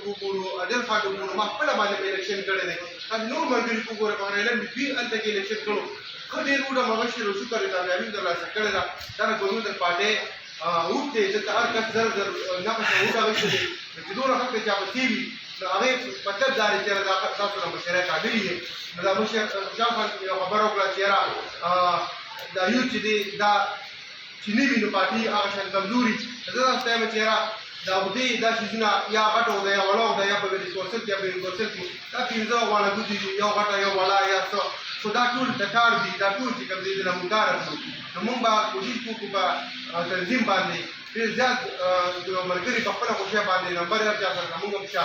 وګورو عدل خان وګورو ما خپل باندې الیکشن کړی دی تاسو نور ملګري وګورئ په ایلند کې هلته کې الیکشن کړو ښه ډېر وډه مبشر او شکر یې کامیابي ترلاسه کړې ده دا د ګورنمنټ پارټۍ اوږد دی دلته هر کس زر زر نفس وډه اخیستی دی چې دومره حق دی چې هغه څه وي نو هغې مطلب دا دی چې یاره دا تاسو له مشرۍ قابل یې نو دا مشر شاه خان یو خبره وکړه چې یاره دا یوت چې دی دا چې نه وي نو پارټي هغه شان کمزوري زه داسې وایم چې یاره دا اوږدې دا څیزونه یا غټه ده یا وړه ده یا په ویډیوسپورسل کې یا په یونیورسل کې دا پنځه واړه ګوتې دي یو غټه یو وړه یا څه خو دا ټول د کار دي دا ټول چې کوم دي د موږ کار اخلو نو موږ به کوشش کوو په تنظیم باندې ډېر زیات د ملګري په خپله خوښۍ باندې نمبر هر چا سره موږ هم چا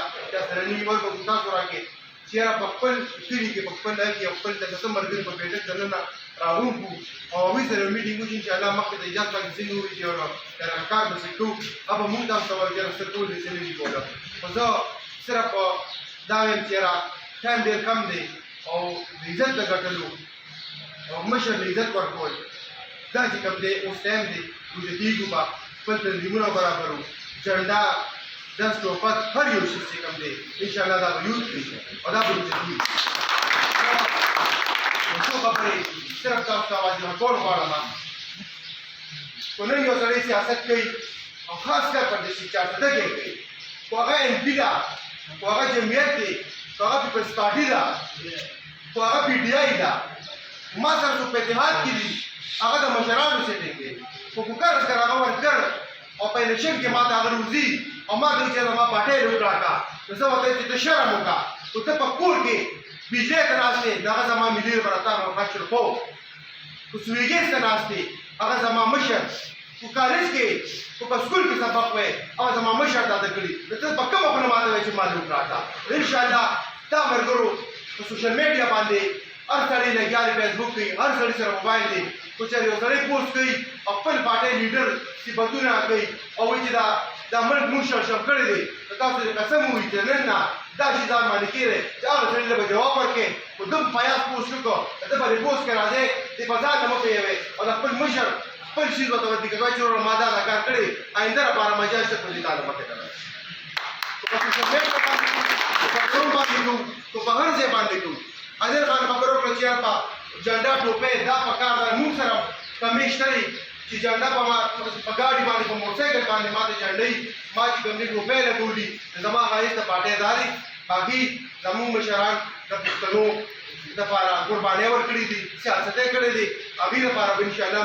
سره نیولي ورکړو تاسو راکړئ چې یاره په خپل کلي کې په خپل ځای کې خپل د څه ملګري په بیټک دننه راغونکو او هغوی سره میټینګ وشي انشاءالله مخکې د ایجاد باندې څنګه ووایي چې یو کار به څه کوو هغه به موږ تاسو ته وایي چې یاره څه ټول دې څه نه شي کولی خو زه صرف دا وایم چې یاره ټایم ډېر کم دی او د عزت د ګټلو او مشر د عزت ورکول دا چې کوم دی اوس ټایم دی وجه کېږو به خپل تنظیمونه برابرو جنډا دست ټوپک هر یو شي چې کوم دی انشاءالله دا به یوز کړي او دا به وجه کېږي څو خبرې صرف تاسو ته واضح کول غواړم خو نن یو سړی سیاست کوي او خاص کر پر دې سیاست کوي خو هغه ایم پي ده خو هغه جمعیت دی خو هغه پیپلز پارټي ده خو هغه پي ټي آی ده ما سره څوک په اتحاد کې دي هغه د مشرانو سیټینګ دی خو که کار سره هغه ورکړ او په الیکشن کې ما ته هغه روزي او ما ته وایي چې زما پارټۍ دې وټاکه نو زه ورته وایم چې ته شرم وکړه خو ته په کور کې بجلی ته ناست دی نو هغه زما ملي برتر محمد شرفو خو سویګیس ته ناست دی هغه زما مشر خو کالج کې خو په سکول کې سبق وی هغه زما مشر داده کړي نو ته په کومه خونه ما ته وایي چې ما دې وټاکه انشاءالله دا ملګرو په سوشل میډیا باندې هر سړی لګیا دی فیسبوک کوي هر سړي سره موبایل دی خو چېرې یو سړی پوسټ کوي او خپل پارټۍ لیډر صفتونه کوي او وایي چې دا ملک موږ شړشم کړی دی نو تاسو دې قسم ووایي چې نن نه دا شي ځان باندې کېږي چې هغه سړي له به جواب ورکړې خو ده په یاد پوسټ وکړو ته به دې پوسټ کې راځې دې په ځان نه مه پوهېږئ او د خپل مشر خپل شي ورته ورته کوي چې وروره ما دا کار کړی آینده لپاره مجال شته په دې تعالی مخې ته راشي په سوشل میډیا باندې کوو په فون باندې کوو که په هر ځای باندې کوو عادل خان خبره وکړه چې یاره په جنډا ټوپۍ دا پکار ده موږ سره کمی شته دی چې جنډا په ګاډي باندې په موټرسایکل باندې ما ته جنډۍ ما چې کوم دي ټوپۍ لګولي زما ښایست د پارټۍ دا دی باقي زموږ مشران د پښتنو دپاره قربانۍ ورکړي دي سیاست یې کړی دی هغوی لپاره به انشاءالله